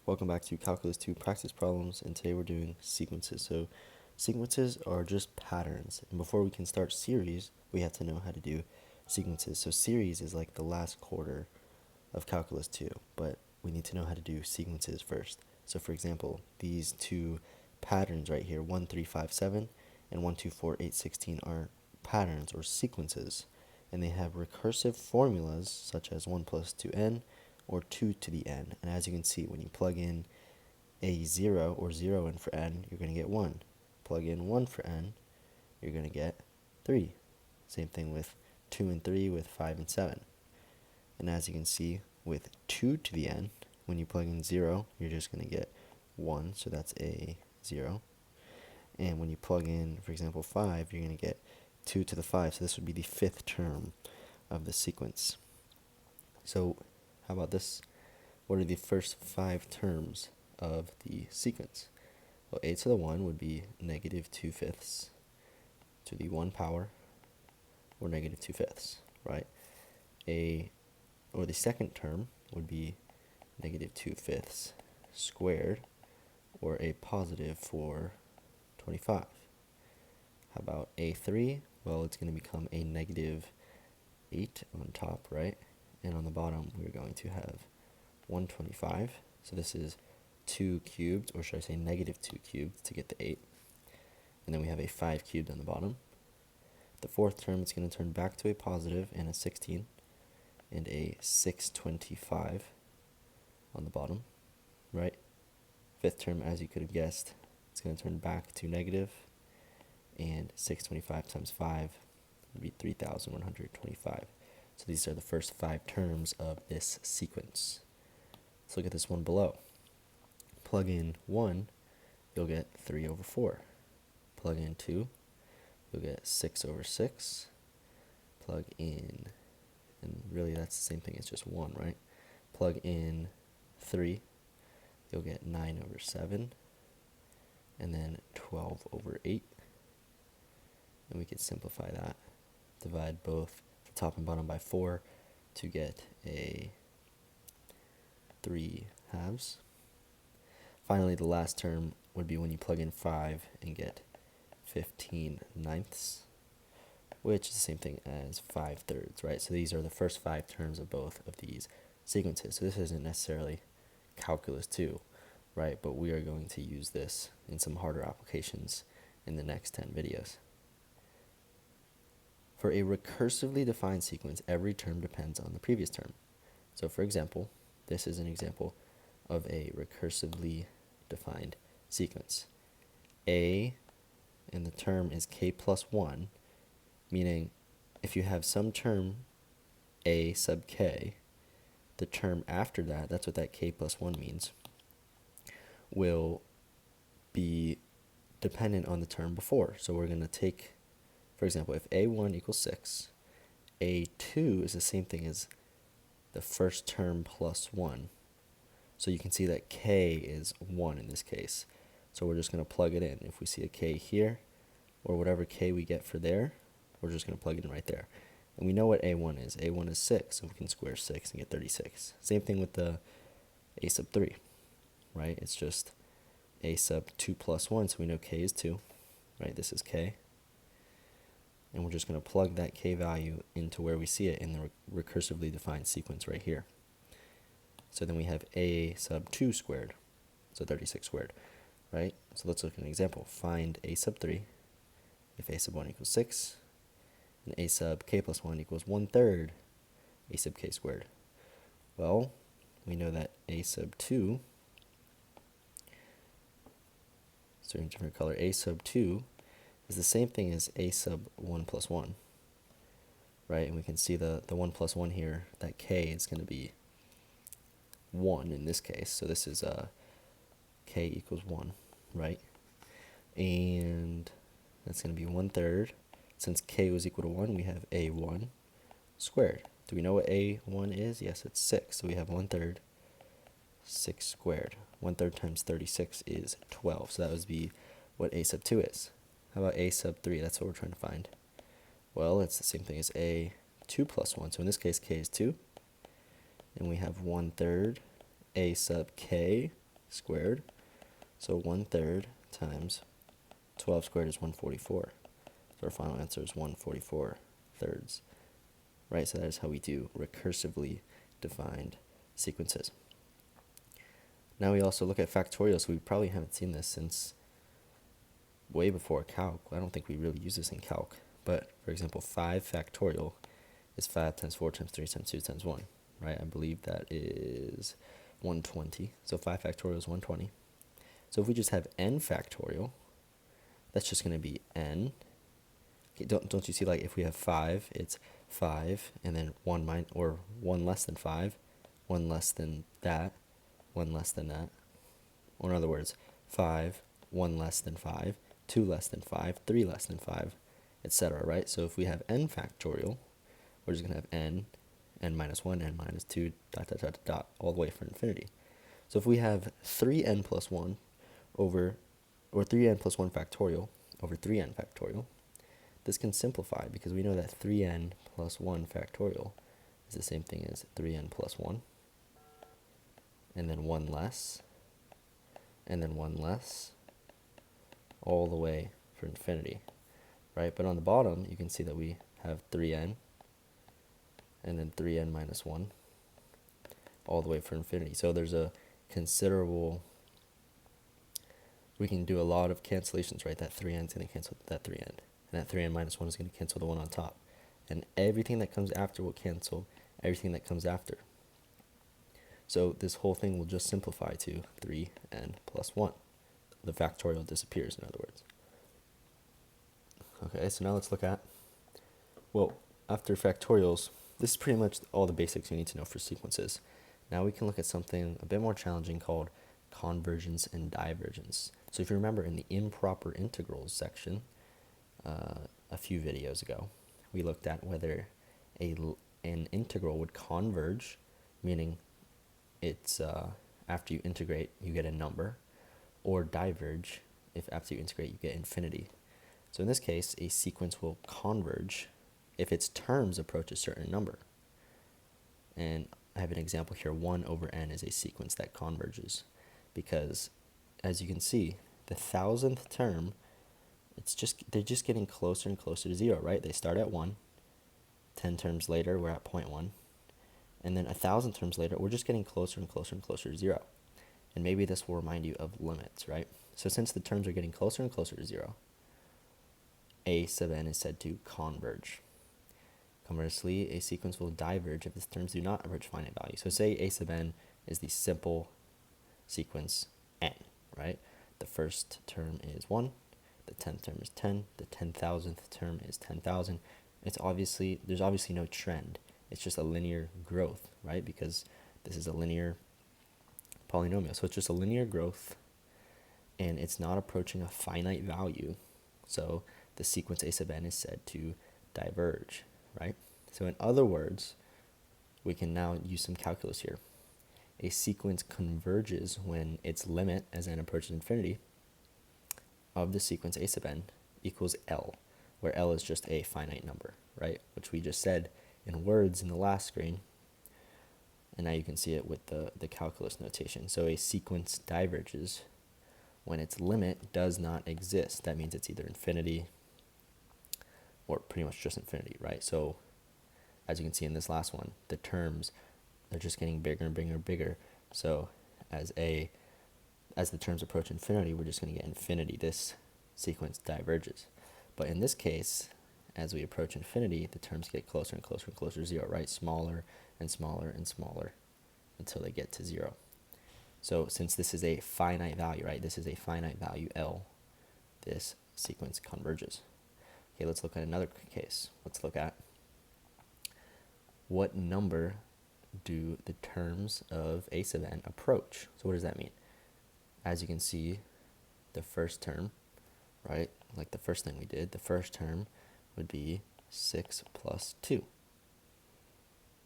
Welcome back to Calculus 2 practice problems, and today we're doing sequences. So sequences are just patterns, and before we can start series, we have to know how to do sequences. So series is like the last quarter of Calculus 2, but we need to know how to do sequences first. So for example, these two patterns right here, 1, 3, 5, 7, and 1, 2, 4, 8, 16 are patterns or sequences, and they have recursive formulas such as 1 plus 2n, or 2 to the n. And as you can see, when you plug in a 0 or 0 in for n, you're going to get 1. Plug in 1 for n, you're going to get 3. Same thing with 2 and 3 with 5 and 7. And as you can see, with 2 to the n, when you plug in 0, you're just going to get 1, so that's a 0. And when you plug in, for example, 5, you're going to get 2 to the 5, so this would be the fifth term of the sequence. So how about this? What are the first 5 terms of the sequence? Well, a to the 1 would be negative 2/5 to the 1 power, or negative 2/5, right? Or the second term would be negative 2/5 squared, or a positive 4/25. How about a3? Well, it's going to become a negative 8 on top, right? And on the bottom, we're going to have 125. So this is 2 cubed, or should I say negative 2 cubed, to get the 8. And then we have a 5 cubed on the bottom. The fourth term, it's going to turn back to a positive and a 16, and a 625 on the bottom, right? Fifth term, as you could have guessed, it's going to turn back to negative, and 625 times 5 would be 3,125. So these are the first 5 terms of this sequence. Let's look at this one below. Plug in 1, you'll get 3/4. Plug in 2, you'll get 6/6. Plug in, and really that's the same thing as just 1, right? Plug in 3, you'll get 9/7, and then 12/8. And we could simplify that. Divide both the top and bottom by 4 to get a 3/2. Finally, the last term would be when you plug in 5 and get 15/9, which is the same thing as 5/3, right? So these are the first 5 terms of both of these sequences. So this isn't necessarily Calculus 2, right? But we are going to use this in some harder applications in the next 10 videos. For a recursively defined sequence, every term depends on the previous term. So for example, this is an example of a recursively defined sequence. A, and the term is k plus 1, meaning if you have some term a sub k, the term after that, that's what that k plus 1 means, will be dependent on the term before. So we're going to take, for example, if a1 equals 6, a2 is the same thing as the first term plus 1. So you can see that k is 1 in this case. So we're just going to plug it in. If we see a k here, or whatever k we get for there, we're just going to plug it in right there. And we know what a1 is. a1 is 6, so we can square 6 and get 36. Same thing with the a sub 3, right? It's just a sub 2 plus 1, so we know k is 2, right? This is k. And we're just going to plug that k value into where we see it in the recursively defined sequence right here. So then we have a sub 2 squared, so 36 squared, right? So let's look at an example. Find a sub 3 if a sub 1 equals 6, and a sub k plus 1 equals 1/3 a sub k squared. Well, we know that a sub 2, so in a different color, a sub 2 is the same thing as a sub 1 plus 1, right? And we can see the 1 plus 1 here, that k is going to be 1 in this case. So this is k equals 1, right? And that's going to be 1/3. Since k was equal to 1, we have a1 squared. Do we know what a1 is? Yes, it's 6. So we have 1/3, 6 squared. 1/3 times 36 is 12. So that would be what a sub 2 is. How about a sub 3? That's what we're trying to find. Well, it's the same thing as a2 plus 1. So in this case, k is 2. And we have 1/3 a sub k squared. So 1/3 times 12 squared is 144. So our final answer is 144 thirds. Right, so that is how we do recursively defined sequences. Now we also look at factorials. So we probably haven't seen this since way before Calc. I don't think we really use this in Calc. But for example, 5 factorial is 5 times 4 times 3 times 2 times 1. Right, I believe that is 120. So 5 factorial is 120. So if we just have n factorial, that's just going to be n. Okay, don't you see, like, if we have 5, it's 5 and then 1 less than 5, 1 less than that, 1 less than that. Or in other words, 5, 1 less than 5, 2 less than 5, 3 less than 5, etc. Right? So if we have n factorial, we're just going to have n minus 1, n minus 2, dot, dot, dot, dot, all the way for infinity. So if we have 3n plus 1 over, or 3n plus 1 factorial over 3n factorial, this can simplify because we know that 3n plus 1 factorial is the same thing as 3n plus 1, and then 1 less, and then 1 less, all the way for infinity, right? But on the bottom, you can see that we have 3n, and then 3n minus 1, all the way for infinity. So there's a considerable, we can do a lot of cancellations, right? That 3n is going to cancel that 3n. And that 3n minus 1 is going to cancel the 1 on top. And everything that comes after will cancel everything that comes after. So this whole thing will just simplify to 3n plus 1. The factorial disappears, in other words. Okay, so now let's look at, well, after factorials, this is pretty much all the basics you need to know for sequences. Now we can look at something a bit more challenging called convergence and divergence. So if you remember in the improper integrals section, a few videos ago, we looked at whether an integral would converge, meaning it's after you integrate you get a number, or diverge, if after you integrate you get infinity. So in this case, a sequence will converge if its terms approach a certain number. And I have an example here, 1 over n is a sequence that converges, because as you can see, the 1000th term, they're just getting closer and closer to 0, right? They start at 1, 10 terms later we're at 0.1, and then 1000 terms later we're just getting closer and closer and closer to 0. And maybe this will remind you of limits, right? So since the terms are getting closer and closer to 0, a sub n is said to converge. Conversely, a sequence will diverge if its terms do not approach finite value. So say a sub n is the simple sequence n, right? The first term is 1, the 10th term is 10, the 10,000th term is 10,000. There's obviously no trend. It's just a linear growth, right? Because this is a linear polynomial. So it's just a linear growth, and it's not approaching a finite value. So the sequence a sub n is said to diverge, right? So in other words, we can now use some calculus here. A sequence converges when its limit as n approaches infinity of the sequence a sub n equals L, where L is just a finite number, right? Which we just said in words in the last screen, and now you can see it with the calculus notation. So a sequence diverges when its limit does not exist. That means it's either infinity or pretty much just infinity, right? So as you can see in this last one, the terms, they're just getting bigger and bigger and bigger. So as the terms approach infinity, we're just going to get infinity. This sequence diverges. But in this case, as we approach infinity, the terms get closer and closer and closer to 0, right? Smaller and smaller and smaller until they get to 0. So since this is a finite value, right? This is a finite value L. This sequence converges. Okay, let's look at another case. Let's look at what number do the terms of a sub n approach? So what does that mean? As you can see, the first term, right? Like the first thing we did, the first term would be 6 plus 2.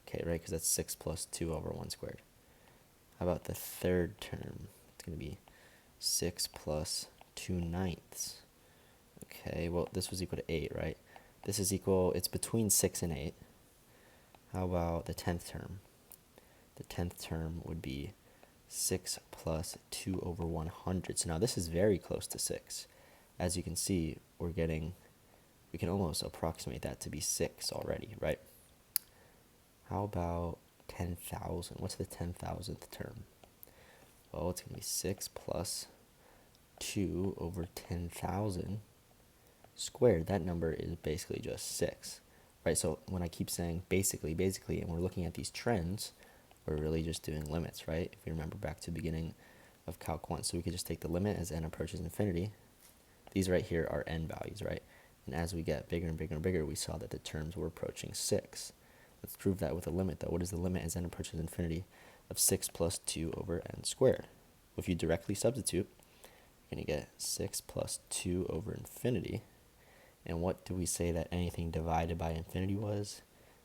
Okay, right? Because that's 6 plus 2 over 1 squared. How about the third term? It's going to be 6 plus 2/9. Okay, well, this was equal to 8, right? This is equal, it's between 6 and 8. How about the 10th term? The 10th term would be 6 plus 2 over 100. So now this is very close to 6. As you can see, we can almost approximate that to be 6 already, right? How about 10,000? What's the 10,000th term? Well, it's going to be 6 plus 2 over 10,000 squared. That number is basically just 6, right? So when I keep saying basically, and we're looking at these trends, we're really just doing limits, right? If you remember back to the beginning of Calc 1. So we could just take the limit as n approaches infinity. These right here are n values, right? And as we get bigger and bigger and bigger, we saw that the terms were approaching 6. Let's prove that with a limit, though. What is the limit as n approaches infinity of 6 plus 2 over n squared? If you directly substitute, you're going to get 6 plus 2 over infinity. And what do we say that anything divided by infinity was?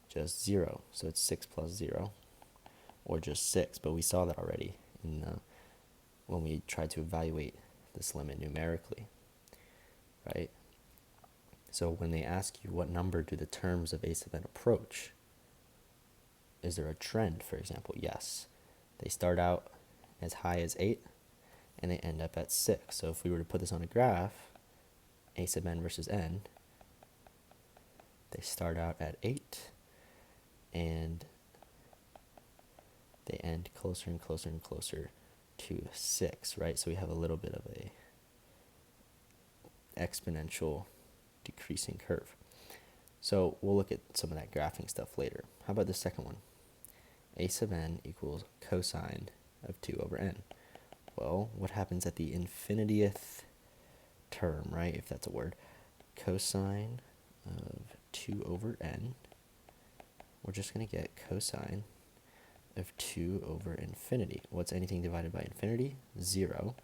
Just 0. So it's 6 plus 0, or just 6. But we saw that already when we tried to evaluate this limit numerically, right? So when they ask you what number do the terms of a sub n approach, is there a trend, for example? Yes. They start out as high as 8, and they end up at 6. So if we were to put this on a graph, a sub n versus n, they start out at 8, and they end closer and closer and closer to 6, right? So we have a little bit of a exponential decreasing curve. So we'll look at some of that graphing stuff later. How about the second one? A sub n equals cosine of 2 over n. Well, what happens at the infinitieth term, right? If that's a word. Cosine of 2 over n. We're just going to get cosine of 2 over infinity. What's anything divided by infinity? 0.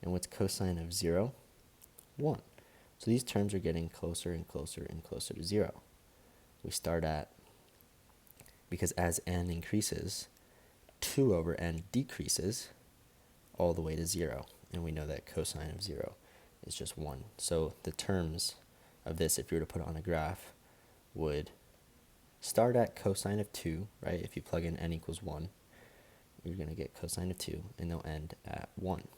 And what's cosine of 0? 1. So these terms are getting closer and closer and closer to 0. We start at, because as n increases, 2 over n decreases all the way to 0. And we know that cosine of 0 is just 1. So the terms of this, if you were to put it on a graph, would start at cosine of 2, right? If you plug in n equals 1, you're going to get cosine of 2, and they'll end at 1.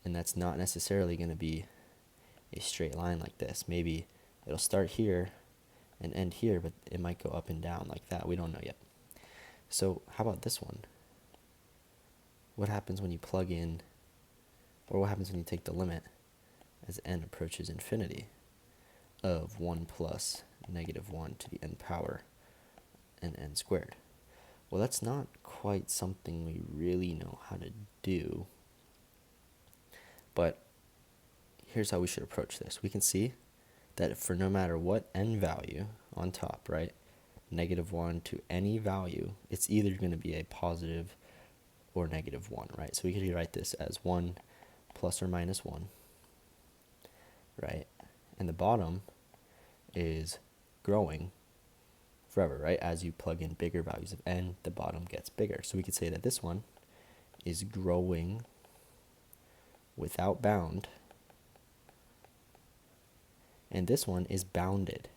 And that's not necessarily going to be a straight line like this. Maybe it'll start here and end here, but it might go up and down like that. We don't know yet. So how about this one? What happens when you plug in, or what happens when you take the limit as n approaches infinity of 1 plus negative 1 to the n power and n squared? Well, that's not quite something we really know how to do, but here's how we should approach this. We can see that for no matter what n value on top, right, negative 1 to any value, it's either going to be a positive or negative 1, right? So we could write this as 1 plus or minus 1, right? And the bottom is growing forever, right? As you plug in bigger values of n, the bottom gets bigger. So we could say that this one is growing without bound, and this one is bounded.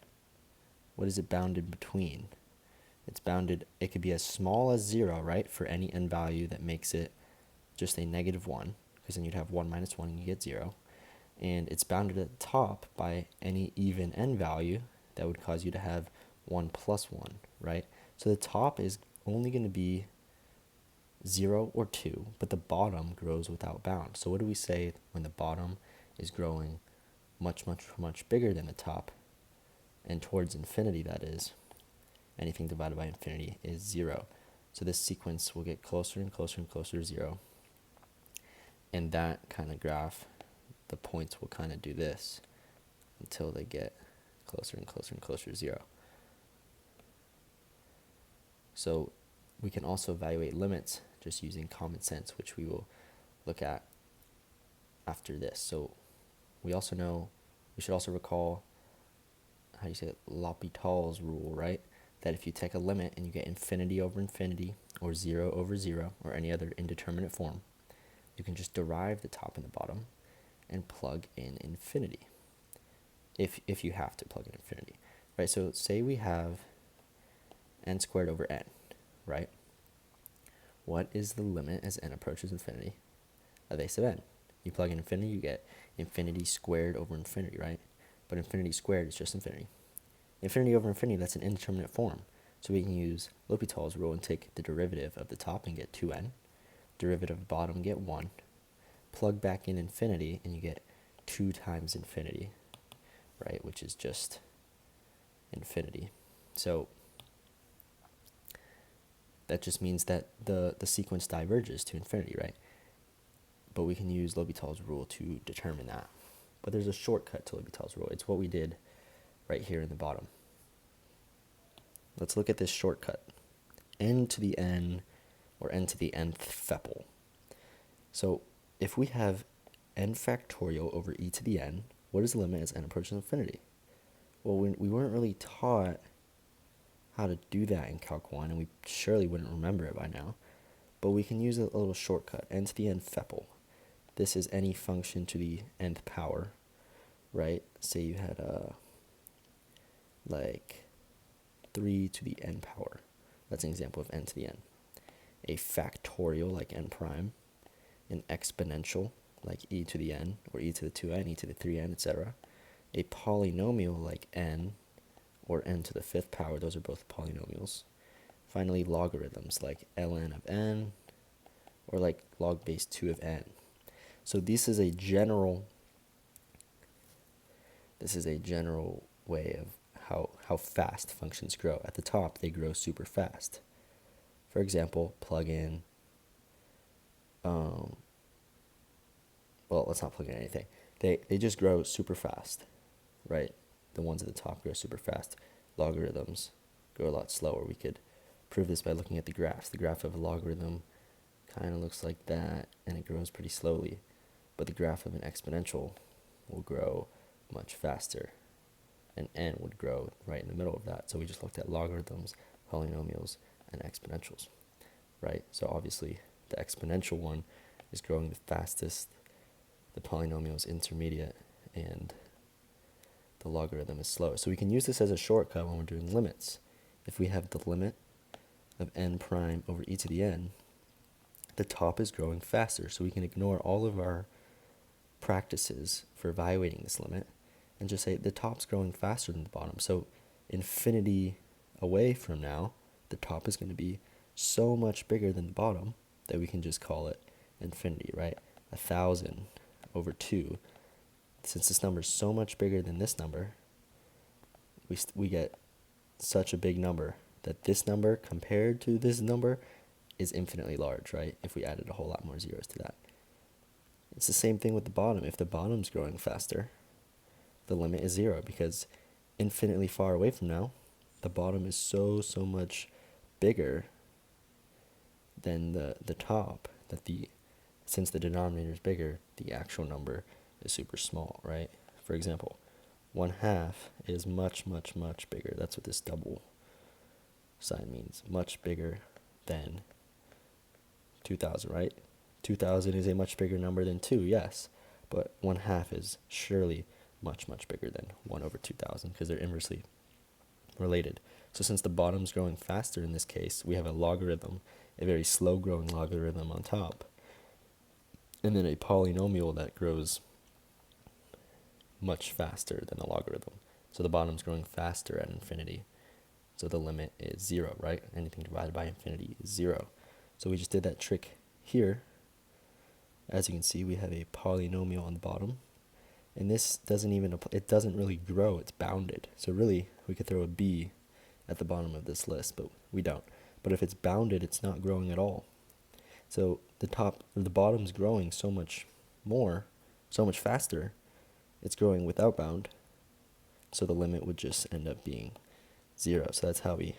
What is it bounded between? It's bounded, it could be as small as 0, right, for any n value that makes it just a negative 1, because then you'd have 1 minus 1 and you get 0. And it's bounded at the top by any even n value that would cause you to have 1 plus 1, right? So the top is only going to be 0 or 2, but the bottom grows without bound. So what do we say when the bottom is growing much, much, much bigger than the top, and towards infinity, that is, anything divided by infinity is 0. So this sequence will get closer and closer and closer to 0. And that kind of graph, the points will kind of do this until they get closer and closer and closer to 0. So we can also evaluate limits just using common sense, which we will look at after this. So we also know, we should also recall, how do you say it, L'Hopital's rule, right? That if you take a limit and you get infinity over infinity, or 0 over 0, or any other indeterminate form, you can just derive the top and the bottom and plug in infinity, if you have to plug in infinity, right? So say we have n squared over n, right? what is the limit as n approaches infinity of a sub n? You plug in infinity, you get infinity squared over infinity, right? But infinity squared is just infinity. Infinity over infinity, that's an indeterminate form. So we can use L'Hopital's rule and take the derivative of the top and get 2n. Derivative of bottom, get 1. Plug back in infinity, and you get 2 times infinity, right? Which is just infinity. So that just means that the sequence diverges to infinity, right? But we can use L'Hopital's rule to determine that. But there's a shortcut to L'Hopital's rule. It's what we did right here in the bottom. Let's look at this shortcut. N to the n, or n to the NnFEPL. So if we have n factorial over e to the n, what is the limit as n approaches infinity? Well, we weren't really taught how to do that in Calc 1, and we surely wouldn't remember it by now. But we can use a little shortcut, n to the NnFEPL. This is any function to the nth power, right? Say you had like 3 to the n power. That's an example of n to the n. A factorial, like n prime. An exponential, like e to the n, or e to the 2n, e to the 3n, etc. A polynomial, like n, or n to the 5th power. Those are both polynomials. Finally, logarithms, like ln of n, or like log base 2 of n. So this is a general way of how fast functions grow. At the top, they grow super fast. For example, plug in, well, let's not plug in anything. They just grow super fast, right? The ones at the top grow super fast. Logarithms grow a lot slower. We could prove this by looking at the graphs. The graph of a logarithm kind of looks like that, and it grows pretty slowly. But the graph of an exponential will grow much faster, and n would grow right in the middle of that. So we just looked at logarithms, polynomials, and exponentials, right? So obviously the exponential one is growing the fastest, the polynomial is intermediate, and the logarithm is slow. So we can use this as a shortcut when we're doing limits. If we have the limit of n prime over e to the n, the top is growing faster. So we can ignore all of our practices for evaluating this limit and just say the top's growing faster than the bottom. So infinity away from now, the top is going to be so much bigger than the bottom that we can just call it infinity, right? 1,000 over 2. Since this number is so much bigger than this number, we get such a big number that this number compared to this number is infinitely large, right? If we added a whole lot more zeros to that. It's the same thing with the bottom. If the bottom's growing faster, the limit is 0, because infinitely far away from now, the bottom is so much bigger than the top that since the denominator is bigger, the actual number is super small, right? For example, 1/2 is much bigger. That's what this double sign means. Much bigger than 2,000, right? 2,000 is a much bigger number than 2, yes. But 1/2 is surely much bigger than 1 over 2,000 because they're inversely related. So since the bottom's growing faster in this case, we have a logarithm, a very slow growing logarithm on top, and then a polynomial that grows much faster than the logarithm. So the bottom's growing faster at infinity. So the limit is 0, right? Anything divided by infinity is 0. So we just did that trick here. As you can see, we have a polynomial on the bottom. And this doesn't even apply, it doesn't really grow, it's bounded. So really, we could throw a b at the bottom of this list, but we don't. But if it's bounded, it's not growing at all. So the bottom's growing so much more, so much faster, it's growing without bound. So the limit would just end up being 0. So that's how we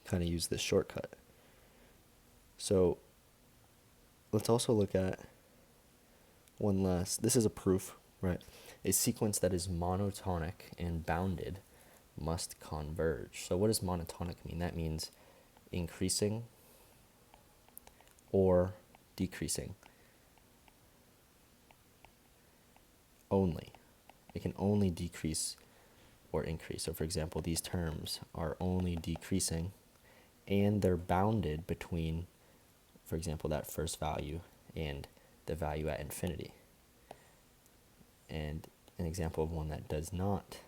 kind of use this shortcut. So let's also look at one last, this is a proof, right? A sequence that is monotonic and bounded must converge. So what does monotonic mean? That means increasing or decreasing only. It can only decrease or increase. So for example, these terms are only decreasing and they're bounded between for example, that first value and the value at infinity. And an example of one that is not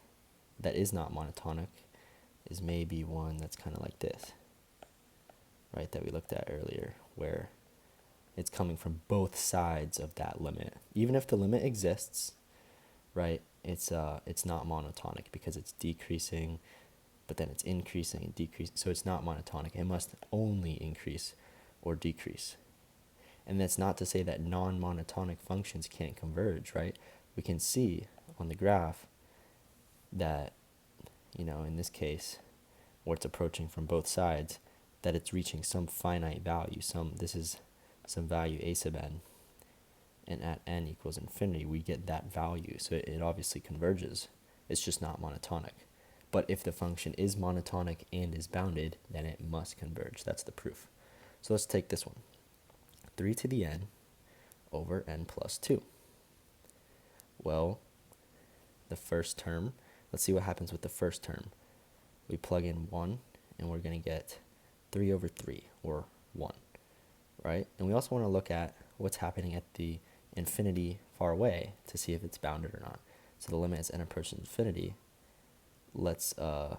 monotonic is maybe one that's kind of like this, right, that we looked at earlier, where it's coming from both sides of that limit. Even if the limit exists, right, it's not monotonic because it's decreasing, but then it's increasing and decreasing. So it's not monotonic. It must only increase or decrease. And that's not to say that non-monotonic functions can't converge, right? We can see on the graph that, in this case, where it's approaching from both sides, that it's reaching some finite value. This is some value a sub n, and at n equals infinity, we get that value. So it obviously converges. It's just not monotonic. But if the function is monotonic and is bounded, then it must converge. That's the proof. So let's take this one. 3 to the n over n plus 2. Well, the first term, let's see what happens with the first term. We plug in 1, and we're going to get 3 over 3, or 1, right? And we also want to look at what's happening at the infinity far away to see if it's bounded or not. So the limit as n approaches infinity. I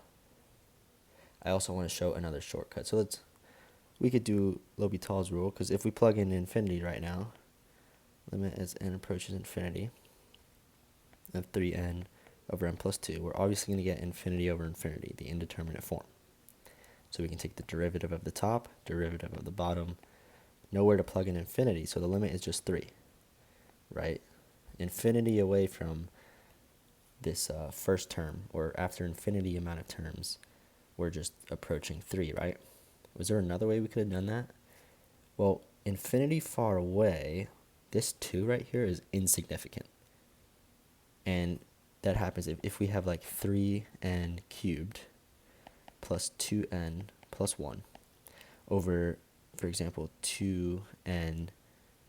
also want to show another shortcut. So we could do L'Hopital's rule, because if we plug in infinity right now, limit as n approaches infinity of 3n over n plus 2, we're obviously going to get infinity over infinity, the indeterminate form. So we can take the derivative of the top, derivative of the bottom, nowhere to plug in infinity, so the limit is just 3, right? Infinity away from this first term, or after infinity amount of terms, we're just approaching 3, right? Was there another way we could have done that? Well, infinity far away, this 2 right here is insignificant. And that happens if we have like 3n cubed plus 2n plus 1 over, for example, 2n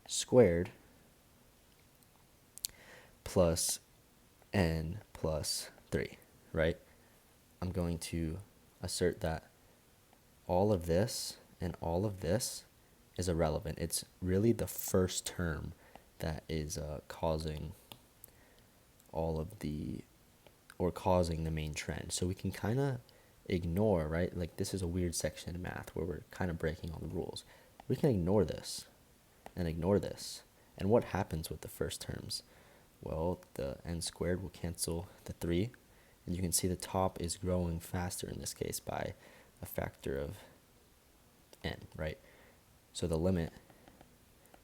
squared plus n plus 3, right? I'm going to assert that all of this and all of this is irrelevant. It's really the first term that is causing causing the main trend. So we can kind of ignore, right? Like, this is a weird section in math where we're kind of breaking all the rules. We can ignore this and ignore this. And what happens with the first terms? Well, the n squared will cancel the 3, and you can see the top is growing faster in this case by a factor of n, right? So the limit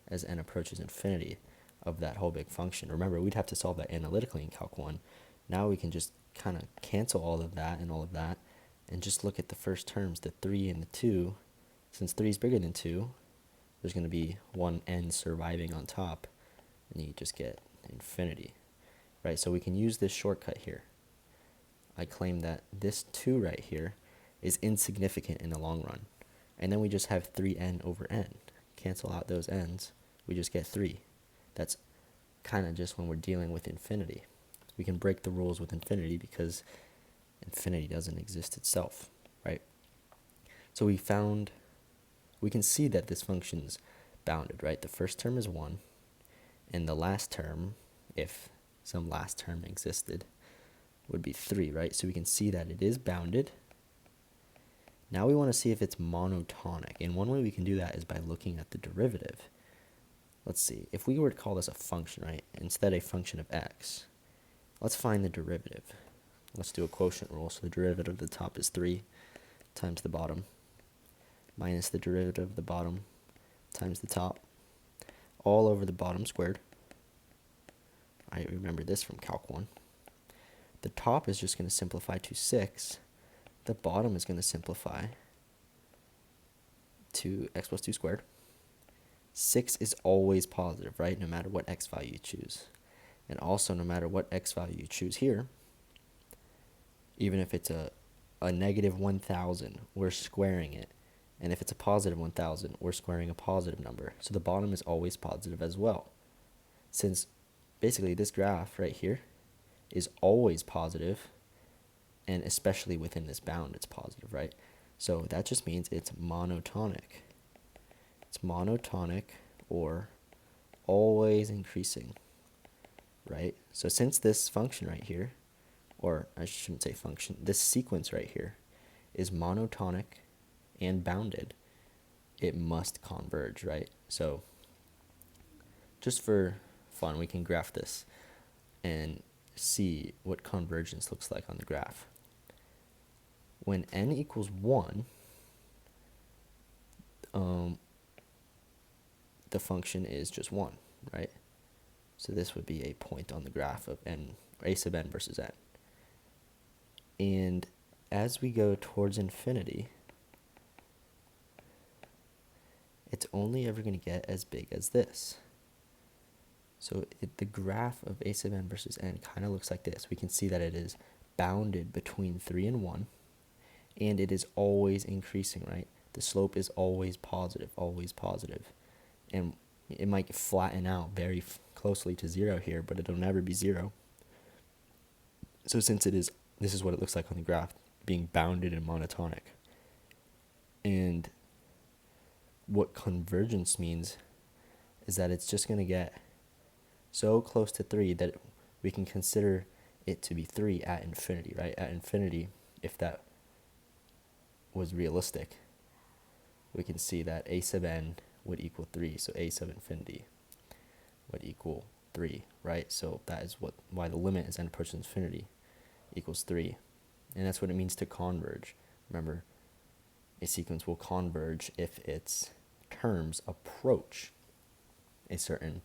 as n approaches infinity of that whole big function. Remember, we'd have to solve that analytically in Calc 1. Now we can just kind of cancel all of that and just look at the first terms, the 3 and the 2. Since 3 is bigger than 2, there's going to be one n surviving on top, and you just get infinity, right? So we can use this shortcut here. I claim that this 2 right here is insignificant in the long run. And then we just have 3n over n. Cancel out those n's, we just get 3. That's kind of just when we're dealing with infinity. We can break the rules with infinity because infinity doesn't exist itself, right? So we can see that this function's bounded, right? The first term is 1, and the last term, if some last term existed, would be 3, right? So we can see that it is bounded. Now we want to see if it's monotonic, and one way we can do that is by looking at the derivative. Let's see, if we were to call this a function, right, instead a function of x, let's find the derivative. Let's do a quotient rule. So the derivative of the top is 3 times the bottom minus the derivative of the bottom times the top, all over the bottom squared. I remember this from Calc 1. The top is just going to simplify to 6. The bottom is going to simplify to x plus 2 squared. 6 is always positive, right, no matter what x value you choose. And also, no matter what x value you choose here, even if it's a negative 1,000, we're squaring it. And if it's a positive 1,000, we're squaring a positive number. So the bottom is always positive as well. Since basically this graph right here is always positive, and especially within this bound, it's positive, right? So that just means it's monotonic. it's monotonic or always increasing, right? So since this function right here, or I shouldn't say function, this sequence right here is monotonic and bounded, it must converge, right? So just for fun, we can graph this and see what convergence looks like on the graph. When n equals 1, the function is just 1, right? So this would be a point on the graph of n, a sub n versus n. And as we go towards infinity, it's only ever going to get as big as this. So the graph of a sub n versus n kind of looks like this. We can see that it is bounded between 3 and 1, and it is always increasing, right? The slope is always positive, and it might flatten out very closely to 0 here, but it'll never be 0. So since this is what it looks like on the graph, being bounded and monotonic. And what convergence means is that it's just going to get so close to 3 that we can consider it to be 3 at infinity, right? At infinity, if that was realistic, we can see that a sub n would equal 3, so a sub infinity would equal 3, right? So that is why the limit as n approaches infinity equals 3. And that's what it means to converge. Remember, a sequence will converge if its terms approach a certain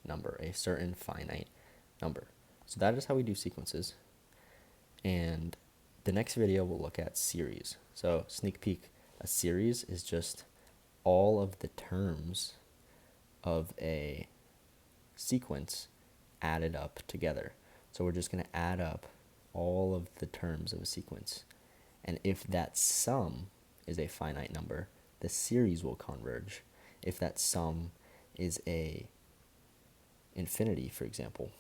number, a certain finite number. So that is how we do sequences. And the next video we'll look at series. So sneak peek, a series is just all of the terms of a sequence added up together. So we're just going to add up all of the terms of a sequence. And if that sum is a finite number, the series will converge. If that sum is a infinity, for example,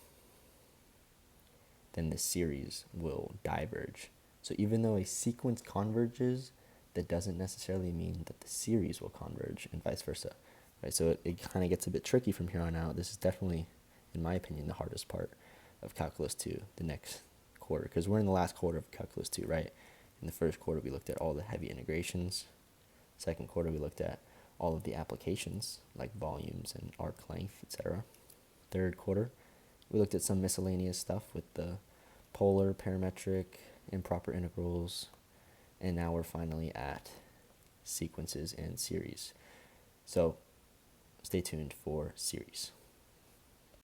then the series will diverge. So even though a sequence converges, that doesn't necessarily mean that the series will converge, and vice versa. Right? So it kind of gets a bit tricky from here on out. This is definitely, in my opinion, the hardest part of Calculus 2, the next quarter, because we're in the last quarter of Calculus 2, right? In the first quarter, we looked at all the heavy integrations. Second quarter, we looked at all of the applications, like volumes and arc length, etc. Third quarter, we looked at some miscellaneous stuff with the polar, parametric, improper integrals, and now we're finally at sequences and series. So stay tuned for series.